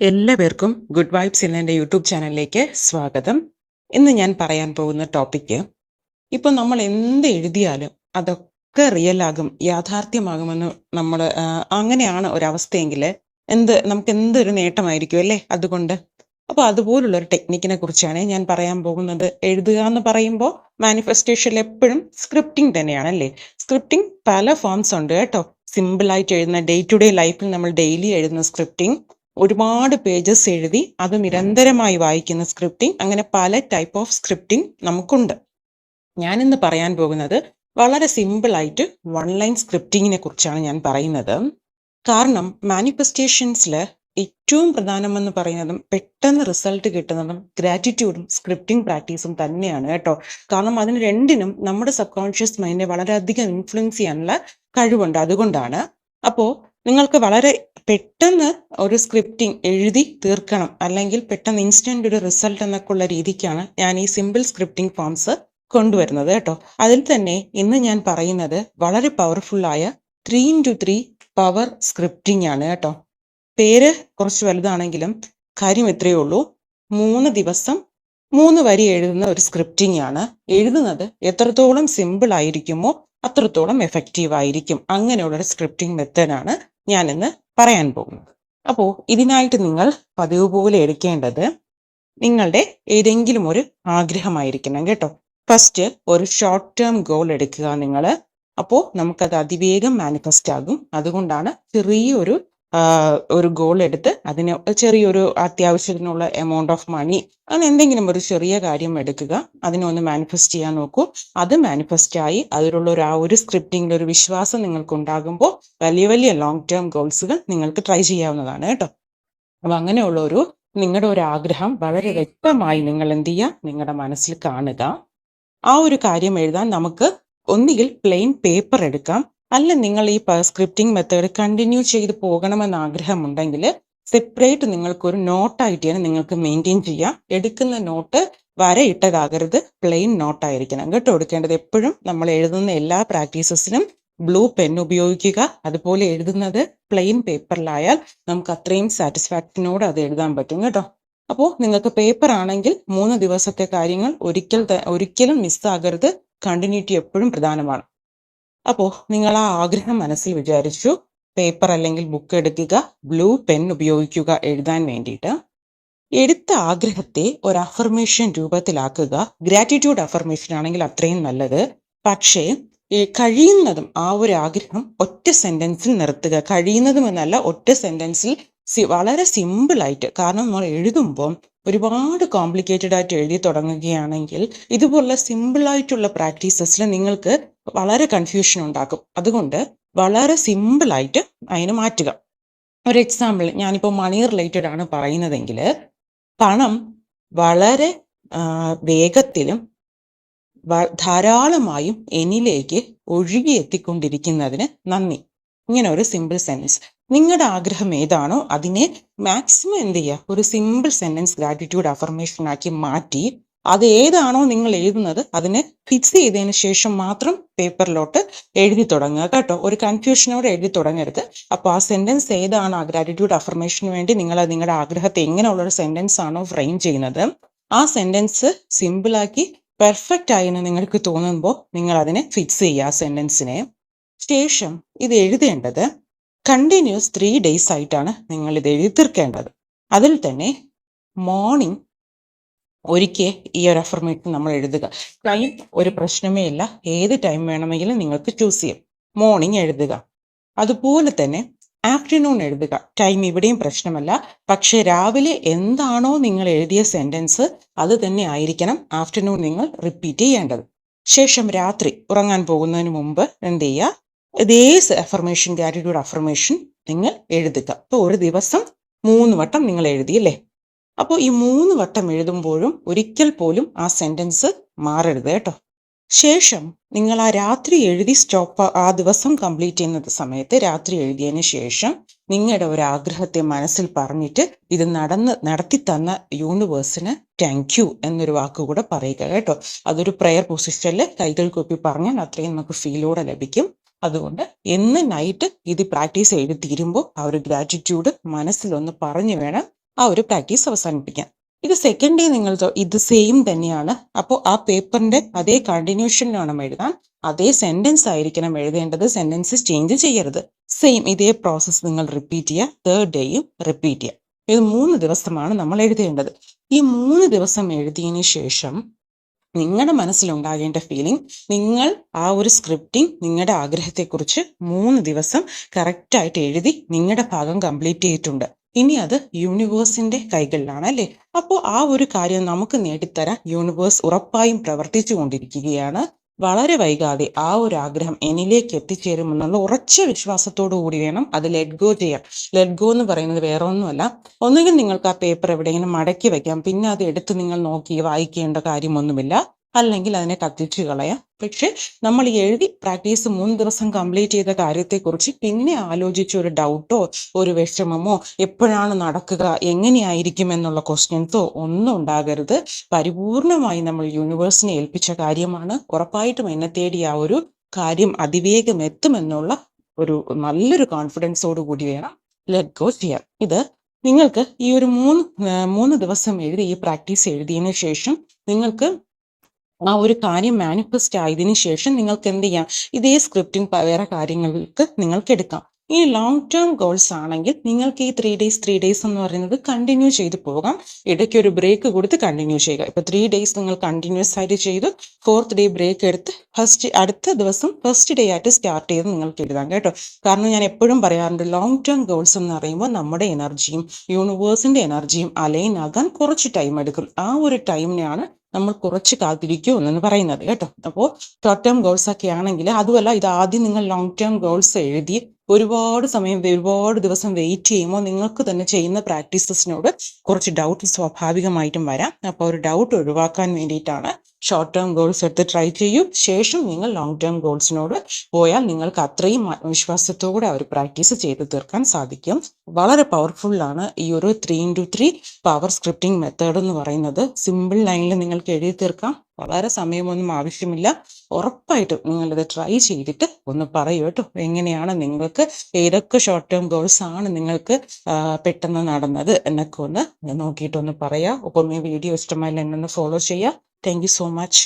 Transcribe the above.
എല്ലാവർക്കും good vibes എന്ന എൻ്റെ യൂട്യൂബ് ചാനലിലേക്ക് സ്വാഗതം. ഇന്ന് ഞാൻ പറയാൻ പോകുന്ന ടോപ്പിക്ക്, ഇപ്പം നമ്മൾ എന്ത് എഴുതിയാലും അതൊക്കെ റിയൽ ആകും, യാഥാർത്ഥ്യമാകുമെന്ന് നമ്മൾ അങ്ങനെയാണ് ഒരവസ്ഥയെങ്കിൽ നമുക്ക് എന്തൊരു നേട്ടമായിരിക്കും അല്ലേ അതുകൊണ്ട്. അപ്പോൾ അതുപോലുള്ള ഒരു ടെക്നിക്കിനെ കുറിച്ചാണ് ഞാൻ പറയാൻ പോകുന്നത്. എഴുതുക എന്ന് പറയുമ്പോൾ മാനിഫെസ്റ്റേഷനിൽ എപ്പോഴും സ്ക്രിപ്റ്റിംഗ് തന്നെയാണ് അല്ലേ. സ്ക്രിപ്റ്റിംഗ് പല ഫോംസ് ഉണ്ട് കേട്ടോ. സിമ്പിളായിട്ട് എഴുതുന്ന ഡേ ടു ഡേ ലൈഫിൽ നമ്മൾ ഡെയിലി എഴുതുന്ന സ്ക്രിപ്റ്റിംഗ്, ഒരുപാട് പേജസ് എഴുതി അത് നിരന്തരമായി വായിക്കുന്ന സ്ക്രിപ്റ്റിംഗ്, അങ്ങനെ പല ടൈപ്പ് ഓഫ് സ്ക്രിപ്റ്റിംഗ് നമുക്കുണ്ട്. ഞാനിന്ന് പറയാൻ പോകുന്നത് വളരെ സിമ്പിളായിട്ട് വൺ ലൈൻ സ്ക്രിപ്റ്റിങ്ങിനെ കുറിച്ചാണ് ഞാൻ പറയുന്നത്. കാരണം മാനിഫെസ്റ്റേഷൻസിൽ ഏറ്റവും പ്രധാനമെന്ന് പറയുന്നതും പെട്ടെന്ന് റിസൾട്ട് കിട്ടുന്നതും ഗ്രാറ്റിറ്റ്യൂഡും സ്ക്രിപ്റ്റിംഗ് പ്രാക്ടീസും തന്നെയാണ് കേട്ടോ. കാരണം അതിന് രണ്ടിനും നമ്മുടെ സബ് കോൺഷ്യസ് മൈൻഡിനെ വളരെയധികം ഇൻഫ്ലുവൻസ് ചെയ്യാനുള്ള കഴിവുണ്ട്. അതുകൊണ്ടാണ് അപ്പോൾ നിങ്ങൾക്ക് വളരെ പെട്ടെന്ന് ഒരു സ്ക്രിപ്റ്റിംഗ് എഴുതി തീർക്കണം, അല്ലെങ്കിൽ പെട്ടെന്ന് ഇൻസ്റ്റന്റ് ഒരു റിസൾട്ട് എന്നൊക്കെ ഉള്ള രീതിക്കാണ് ഞാൻ ഈ സിമ്പിൾ സ്ക്രിപ്റ്റിംഗ് ഫോംസ് കൊണ്ടുവരുന്നത് കേട്ടോ. അതിൽ തന്നെ ഇന്ന് ഞാൻ പറയുന്നത് വളരെ പവർഫുള്ളായ 3x3 പവർ സ്ക്രിപ്റ്റിംഗ് ആണ് കേട്ടോ. പേര് കുറച്ച് വലുതാണെങ്കിലും കാര്യം ഇത്രയേ ഉള്ളൂ. 3 ദിവസം 3 വരി എഴുതുന്ന ഒരു സ്ക്രിപ്റ്റിംഗ് ആണ്. എഴുതുന്നത് എത്രത്തോളം സിമ്പിൾ ആയിരിക്കുമോ അത്രത്തോളം എഫക്റ്റീവ് ആയിരിക്കും. അങ്ങനെയുള്ളൊരു സ്ക്രിപ്റ്റിംഗ് മെത്തേഡാണ് ഞാനിന്ന് പറയാൻ പോകുന്നത്. അപ്പോൾ ഇതിനായിട്ട് നിങ്ങൾ പതിവ് പോലെ എടുക്കേണ്ടത് നിങ്ങളുടെ ഏതെങ്കിലും ഒരു ആഗ്രഹമായിരിക്കണം കേട്ടോ. ഫസ്റ്റ് ഒരു ഷോർട്ട് ടേം ഗോൾ എടുക്കുക നിങ്ങൾ. അപ്പോൾ നമുക്കത് അതിവേഗം മാനിഫെസ്റ്റ് ആകും. അതുകൊണ്ടാണ് ചെറിയൊരു ഒരു ഗോൾ എടുത്ത് അതിന് ചെറിയൊരു അത്യാവശ്യത്തിനുള്ള എമൗണ്ട് ഓഫ് മണി, അങ്ങനെ എന്തെങ്കിലും ഒരു ചെറിയ കാര്യം എടുക്കുക, അതിനൊന്ന് മാനിഫെസ്റ്റ് ചെയ്യാൻ നോക്കൂ. അത് മാനിഫെസ്റ്റ് ആയി അതിലുള്ള ഒരു സ്ക്രിപ്റ്റിംഗിൽ ഒരു വിശ്വാസം നിങ്ങൾക്ക് ഉണ്ടാകുമ്പോൾ വലിയ വലിയ ലോങ് ടേം ഗോൾസുകൾ നിങ്ങൾക്ക് ട്രൈ ചെയ്യാവുന്നതാണ് കേട്ടോ. അപ്പം അങ്ങനെയുള്ള നിങ്ങളുടെ ഒരു ആഗ്രഹം വളരെ വ്യക്തമായി നിങ്ങൾ എന്ത് ചെയ്യുക, നിങ്ങളുടെ മനസ്സിൽ കാണുക. ആ ഒരു കാര്യം എഴുതാൻ നമുക്ക് ഒന്നുകിൽ പ്ലെയിൻ പേപ്പർ എടുക്കാം, അല്ല നിങ്ങൾ ഈ സ്ക്രിപ്റ്റിംഗ് മെത്തേഡ് കണ്ടിന്യൂ ചെയ്ത് പോകണമെന്ന് ആഗ്രഹമുണ്ടെങ്കിൽ സെപ്പറേറ്റ് നിങ്ങൾക്കൊരു നോട്ടായിട്ട് തന്നെ നിങ്ങൾക്ക് മെയിൻറ്റെയിൻ ചെയ്യാം. എടുക്കുന്ന നോട്ട് വരയിട്ടതാകരുത്, പ്ലെയിൻ നോട്ടായിരിക്കണം കേട്ടോ എടുക്കേണ്ടത്. എപ്പോഴും നമ്മൾ എഴുതുന്ന എല്ലാ പ്രാക്ടീസസിനും ബ്ലൂ പെൻ ഉപയോഗിക്കുക. അതുപോലെ എഴുതുന്നത് പ്ലെയിൻ പേപ്പറിലായാൽ നമുക്ക് അത്രയും സാറ്റിസ്ഫാക്ഷനോട് അത് എഴുതാൻ പറ്റും കേട്ടോ. അപ്പോൾ നിങ്ങൾക്ക് പേപ്പർ ആണെങ്കിൽ 3 ദിവസത്തെ കാര്യങ്ങൾ ഒരിക്കലും മിസ്സാകരുത്. കണ്ടിന്യൂറ്റി എപ്പോഴും പ്രധാനമാണ്. അപ്പോൾ നിങ്ങൾ ആ ആഗ്രഹം മനസ്സിൽ വിചാരിച്ചു, പേപ്പർ അല്ലെങ്കിൽ ബുക്ക് എടുക്കുക, ബ്ലൂ പെൻ ഉപയോഗിക്കുക എഴുതാൻ വേണ്ടിയിട്ട്. എടുത്ത ആഗ്രഹത്തെ ഒരു അഫർമേഷൻ രൂപത്തിലാക്കുക. ഗ്രാറ്റിറ്റ്യൂഡ് അഫർമേഷൻ ആണെങ്കിൽ അത്രയും നല്ലത്. പക്ഷേ കഴിയുന്നതും ആ ഒരു ആഗ്രഹം ഒറ്റ സെന്റൻസിൽ നിർത്തുക. കഴിയുന്നതും എന്നല്ല, ഒറ്റ സെന്റൻസിൽ വളരെ സിമ്പിളായിട്ട്. കാരണം നമ്മൾ എഴുതുമ്പോൾ ഒരുപാട് കോംപ്ലിക്കേറ്റഡ് ആയിട്ട് എഴുതി തുടങ്ങുകയാണെങ്കിൽ ഇതുപോലുള്ള സിമ്പിളായിട്ടുള്ള പ്രാക്ടീസസിൽ നിങ്ങൾക്ക് വളരെ കൺഫ്യൂഷൻ ഉണ്ടാക്കും. അതുകൊണ്ട് വളരെ സിമ്പിളായിട്ട് അതിന് മാറ്റുക. ഒരു എക്സാമ്പിൾ, ഞാനിപ്പോൾ മണി റിലേറ്റഡ് ആണ് പറയുന്നതെങ്കിൽ, പണം വളരെ വേഗത്തിലും ധാരാളമായും എന്നിലേക്ക് ഒഴുകിയെത്തിക്കൊണ്ടിരിക്കുന്നതിന് നന്ദി. ഇങ്ങനെ ഒരു സിമ്പിൾ സെന്റൻസ്. നിങ്ങളുടെ ആഗ്രഹം ഏതാണോ അതിനെ മാക്സിമം എന്ത് ചെയ്യുക, ഒരു സിമ്പിൾ സെന്റൻസ് ഗ്രാറ്റിറ്റ്യൂഡ് അഫർമേഷൻ ആക്കി മാറ്റി അത് ഏതാണോ നിങ്ങൾ എഴുതുന്നത് അതിനെ ഫിക്സ് ചെയ്തതിന് ശേഷം മാത്രം പേപ്പറിലോട്ട് എഴുതി തുടങ്ങുക കേട്ടോ. ഒരു കൺഫ്യൂഷനോടെ എഴുതി തുടങ്ങരുത്. അപ്പോൾ ആ സെന്റൻസ് ഏതാണ്, ആ ഗ്രാറ്റിറ്റ്യൂഡ് അഫർമേഷന് വേണ്ടി നിങ്ങൾ നിങ്ങളുടെ ആഗ്രഹത്തെ എങ്ങനെയുള്ളൊരു സെന്റൻസ് ആണോ ഫ്രെയിം ചെയ്യുന്നത്, ആ സെന്റൻസ് സിമ്പിളാക്കി പെർഫെക്റ്റ് ആയി എന്ന് നിങ്ങൾക്ക് തോന്നുമ്പോൾ നിങ്ങൾ അതിനെ ഫിക്സ് ചെയ്യുക ആ സെന്റൻസിനെ. ശേഷം ഇത് എഴുതേണ്ടത് കണ്ടിന്യൂസ് 3 days ആയിട്ടാണ് നിങ്ങൾ ഇത് എഴുതി തീർക്കേണ്ടത്. അതിൽ തന്നെ മോർണിംഗ് ഒരിക്കൽ ഈ ഒരു അഫർമേഷൻ നമ്മൾ എഴുതുക. ടൈം ഒരു പ്രശ്നമേ ഇല്ല, ഏത് ടൈം വേണമെങ്കിലും നിങ്ങൾക്ക് ചൂസ് ചെയ്യാം. മോർണിംഗ് എഴുതുക. അതുപോലെ തന്നെ ആഫ്റ്റർനൂൺ എഴുതുക. ടൈം ഇവിടെയും പ്രശ്നമല്ല, പക്ഷെ രാവിലെ എന്താണോ നിങ്ങൾ എഴുതിയ സെന്റൻസ് അത് തന്നെ ആയിരിക്കണം ആഫ്റ്റർനൂൺ നിങ്ങൾ റിപ്പീറ്റ് ചെയ്യേണ്ടത്. ശേഷം രാത്രി ഉറങ്ങാൻ പോകുന്നതിന് മുമ്പ് എന്ത് ചെയ്യുക, ഇതേ അഫർമേഷൻ, ഗ്രാറ്റിറ്റ്യൂഡ് അഫർമേഷൻ നിങ്ങൾ എഴുതുക. അപ്പോൾ ഒരു ദിവസം 3 വട്ടം നിങ്ങൾ എഴുതിയല്ലേ. അപ്പോൾ ഈ 3 വട്ടം എഴുതുമ്പോഴും ഒരിക്കൽ പോലും ആ സെന്റൻസ് മാറരുത് കേട്ടോ. ശേഷം നിങ്ങൾ ആ രാത്രി എഴുതി ആ ദിവസം കംപ്ലീറ്റ് ചെയ്യുന്ന സമയത്ത് രാത്രി എഴുതിയതിന് ശേഷം നിങ്ങളുടെ ഒരു ആഗ്രഹത്തെ മനസ്സിൽ പറഞ്ഞിട്ട് ഇത് നടത്തി തന്ന യൂണിവേഴ്സിന് താങ്ക് യു എന്നൊരു വാക്കുകൂടെ പറയുക കേട്ടോ. അതൊരു പ്രെയർ പൊസിഷനിൽ കൈകൾ കൂപ്പി പറഞ്ഞാൽ അത്രയും നമുക്ക് ഫീലോടെ ലഭിക്കും. അതുകൊണ്ട് എന്ന് നൈറ്റ് ഇത് പ്രാക്ടീസ് ചെയ്ത് തീരുമ്പോൾ ആ ഒരു ഗ്രാറ്റിറ്റ്യൂഡ് മനസ്സിലൊന്ന് പറഞ്ഞു വേണം ആ ഒരു പ്രാക്ടീസ് അവസാനിപ്പിക്കാം. ഇത് സെക്കൻഡ് ഡേ നിങ്ങൾ ഇത് സെയിം തന്നെയാണ്. അപ്പോൾ ആ പേപ്പറിന്റെ അതേ കണ്ടിന്യൂഷൻ വേണം എഴുതാൻ. അതേ സെന്റൻസ് ആയിരിക്കണം എഴുതേണ്ടത്. സെന്റൻസ് ചേഞ്ച് ചെയ്യരുത്. സെയിം ഇതേ പ്രോസസ്സ് നിങ്ങൾ റിപ്പീറ്റ് ചെയ്യുക. തേർഡ് ഡേയും റിപ്പീറ്റ് ചെയ്യുക. ഇത് 3 ദിവസമാണ് നമ്മൾ എഴുതേണ്ടത്. ഈ 3 ദിവസം എഴുതിയതിന് ശേഷം നിങ്ങളുടെ മനസ്സിലുണ്ടാകേണ്ട ഫീലിംഗ്, നിങ്ങൾ ആ ഒരു സ്ക്രിപ്റ്റിംഗ് നിങ്ങളുടെ ആഗ്രഹത്തെക്കുറിച്ച് 3 ദിവസം കറക്റ്റായിട്ട് എഴുതി നിങ്ങളുടെ ഭാഗം കംപ്ലീറ്റ് ചെയ്തിട്ടുണ്ട്. ഇനി അത് യൂണിവേഴ്സിന്റെ കൈകളിലാണ് അല്ലേ? അപ്പോൾ ആ ഒരു കാര്യം നമുക്ക് നേടിത്തരാൻ യൂണിവേഴ്സ് ഉറപ്പായും പ്രവർത്തിച്ചു കൊണ്ടിരിക്കുകയാണ്. വളരെ വൈകാതെ ആ ഒരു ആഗ്രഹം എന്നിലേക്ക് എത്തിച്ചേരുമെന്നുള്ള ഉറച്ച വിശ്വാസത്തോടു കൂടി വേണം അത് ലെറ്റ് ഗോ ചെയ്യാൻ. ലെറ്റ് ഗോ എന്ന് പറയുന്നത് വേറെ ഒന്നുമല്ല. ഒന്നുകിൽ നിങ്ങൾക്ക് ആ പേപ്പർ എവിടെയെങ്കിലും മടക്കി വെക്കാം, പിന്നെ അത് എടുത്ത് നിങ്ങൾ നോക്കി വായിക്കേണ്ട കാര്യമൊന്നുമില്ല. അല്ലെങ്കിൽ അതിനെ കത്തിച്ചു കളയാം. പക്ഷെ നമ്മൾ ഈ എഴുതി പ്രാക്ടീസ് 3 ദിവസം കംപ്ലീറ്റ് ചെയ്ത കാര്യത്തെക്കുറിച്ച് പിന്നെ ആലോചിച്ച് ഒരു ഡൗട്ടോ ഒരു വിഷമമോ എപ്പോഴാണ് നടക്കുക എങ്ങനെയായിരിക്കും എന്നുള്ള ക്വസ്റ്റ്യൻസോ ഒന്നും ഉണ്ടാകരുത്. പരിപൂർണമായി നമ്മൾ യൂണിവേഴ്സിനെ ഏൽപ്പിച്ച കാര്യമാണ്. ഉറപ്പായിട്ടും എന്നെ തേടി ആ ഒരു കാര്യം അതിവേഗം എത്തുമെന്നുള്ള ഒരു നല്ലൊരു കോൺഫിഡൻസോട് കൂടി വേണം ലെറ്റ് ഗോ ചെയ്യാൻ. ഇത് നിങ്ങൾക്ക് ഈ ഒരു 3 ദിവസം എഴുതി ഈ പ്രാക്ടീസ് എഴുതിയതിനു ശേഷം നിങ്ങൾക്ക് ആ ഒരു കാര്യം മാനിഫെസ്റ്റ് ആയതിനു ശേഷം നിങ്ങൾക്ക് എന്ത് ചെയ്യാം? ഇതേ സ്ക്രിപ്റ്റിംഗ് വേറെ കാര്യങ്ങൾക്ക് നിങ്ങൾക്ക് എടുക്കാം. ഇനി ലോങ് ടേം ഗോൾസ് ആണെങ്കിൽ നിങ്ങൾക്ക് ഈ 3 ഡേയ്സ് എന്ന് പറയുന്നത് കണ്ടിന്യൂ ചെയ്ത് പോകാം. ഇടയ്ക്ക് ഒരു ബ്രേക്ക് കൊടുത്ത് കണ്ടിന്യൂ ചെയ്യുക. ഇപ്പൊ 3 ഡേയ്സ് നിങ്ങൾ കണ്ടിന്യൂസ് ആയിട്ട് ചെയ്തു, 4th ഡേ ബ്രേക്ക് എടുത്ത് അടുത്ത ദിവസം ഫസ്റ്റ് ഡേ ആയിട്ട് സ്റ്റാർട്ട് ചെയ്ത് നിങ്ങൾക്ക് എഴുതാം കേട്ടോ. കാരണം ഞാൻ എപ്പോഴും പറയാറുണ്ട്, ലോങ് ടേം ഗോൾസ് എന്ന് പറയുമ്പോൾ നമ്മുടെ എനർജിയും യൂണിവേഴ്സിന്റെ എനർജിയും അലൈൻ ആകാൻ കുറച്ച് ടൈം എടുക്കും. ആ ഒരു ടൈമിനെയാണ് നമ്മൾ കുറച്ച് കാത്തിരിക്കൂ എന്ന് പറയുന്നത് കേട്ടോ. അപ്പോൾ ഷോർട്ട് ടേം ഗോൾസ് ഒക്കെ ആണെങ്കിൽ അതുമല്ല, ഇത് ആദ്യം നിങ്ങൾ ലോങ് ടേം ഗോൾസ് എഴുതി ഒരുപാട് സമയം ഒരുപാട് ദിവസം വെയിറ്റ് ചെയ്യുമ്പോൾ നിങ്ങൾക്ക് തന്നെ ചെയ്യുന്ന പ്രാക്ടീസസിനോട് കുറച്ച് ഡൗട്ട് സ്വാഭാവികമായിട്ടും വരാം. അപ്പോൾ ഒരു ഡൗട്ട് ഒഴിവാക്കാൻ വേണ്ടിയിട്ടാണ് ഷോർട്ട് ടേം ഗോൾസ് എടുത്ത് ട്രൈ ചെയ്യൂ. ശേഷം നിങ്ങൾ ലോങ് ടേം ഗോൾസിനോട് പോയാൽ നിങ്ങൾക്ക് അത്രയും ആത്മവിശ്വാസത്തോടെ ആ ഒരു പ്രാക്ടീസ് ചെയ്ത് തീർക്കാൻ സാധിക്കും. വളരെ പവർഫുള്ളാണ് ഈ ഒരു 3x3 പവർ സ്ക്രിപ്റ്റിംഗ് മെത്തേഡ് എന്ന് പറയുന്നത്. സിമ്പിൾ ലൈനിൽ നിങ്ങൾക്ക് എഴുതി തീർക്കാം. വളരെ സമയമൊന്നും ആവശ്യമില്ല. ഉറപ്പായിട്ടും നിങ്ങളിത് ട്രൈ ചെയ്തിട്ട് ഒന്ന് പറയൂ കേട്ടോ. എങ്ങനെയാണ് നിങ്ങൾക്ക്, ഏതൊക്കെ ഷോർട്ട് ടേം ഗോൾസ് ആണ് നിങ്ങൾക്ക് പെട്ടെന്ന് നടന്നത് എന്നൊക്കെ ഒന്ന് നോക്കിയിട്ടൊന്ന് പറയാം. ഒപ്പം ഈ വീഡിയോ ഇഷ്ടമായാലും എന്നെ ഒന്ന് ഫോളോ ചെയ്യാം. Thank you so much.